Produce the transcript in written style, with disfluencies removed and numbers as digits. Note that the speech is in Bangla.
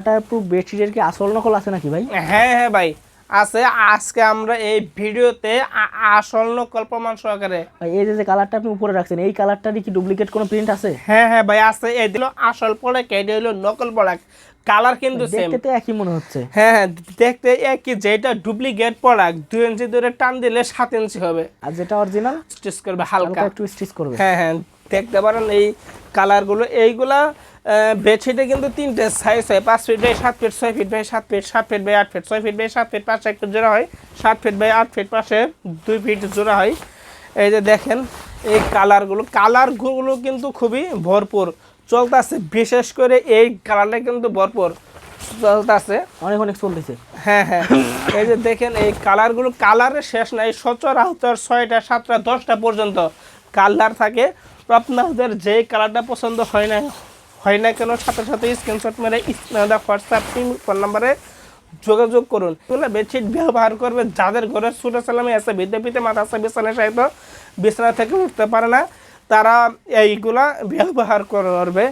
ওয়াটারপ্রুফ বেডশিটের কি আসল নকল আছে নাকি ভাই? হ্যাঁ হ্যাঁ ভাই আছে। আজকে আমরা এই ভিডিওতে আসল নকল প্রমাণ সহকারে। ভাই এই যে কালারটা আপনি উপরে রাখছেন, এই কালারটারই কি ডুপ্লিকেট কোনো প্রিন্ট আছে? হ্যাঁ হ্যাঁ ভাই আছে। এই দিল আসল প্রোডাক্ট, এটা হলো নকল প্রোডাক্ট। কালার কিন্তু সেম। দেখতে তো একই মনে হচ্ছে। হ্যাঁ হ্যাঁ দেখতে একই, যেটা ডুপ্লিকেট প্রোডাক্ট 2 ইঞ্চি ধরে টান দিলে 7 ইঞ্চি হবে। আর যেটা অরিজিনাল স্টিচ করবে হালকা একটু স্টিচ করবে। হ্যাঁ হ্যাঁ দেখতে পারেন এই কালারগুলো। এইগুলা বেডশিটে কিন্তু 3টে সাইজ হয়, 5 feet by 7 feet, 6 feet by 7 feet, 7 feet by 8 feet, 6 feet by 7 feet, পাশে একটু জোড়া হয়, 7 ফিট বাই 8 ফিট পাশে 2 ফিট জোড়া হয়। এই যে দেখেন এই কালারগুলো কিন্তু খুবই ভরপুর চলতেছে, বিশেষ করে এই কালারটা কিন্তু ভরপুর চলতেছে, অনেক অনেক চলতেছে। হ্যাঁ হ্যাঁ এই যে দেখেন এই কালারগুলো, কালারের শেষ নাই, সচরাচর 6টা 7টা 10টা পর্যন্ত কালার থাকে। আপনাদের যে কালারটা পছন্দ হয় না কেন সাথে সাথে স্ক্রিনশট মেরে হোয়াটসঅ্যাপ ফোন নাম্বারে যোগাযোগ করুন। এগুলো বেডশিট ব্যবহার করবে যাদের ঘরে ছোটো ছেলেমেয়ে আছে, বিদ্যাপীঠে মাথা আছে, বিছানায় সাহিত্য বিছানা থেকে উঠতে পারে না, তারা এইগুলা ব্যবহার করবে।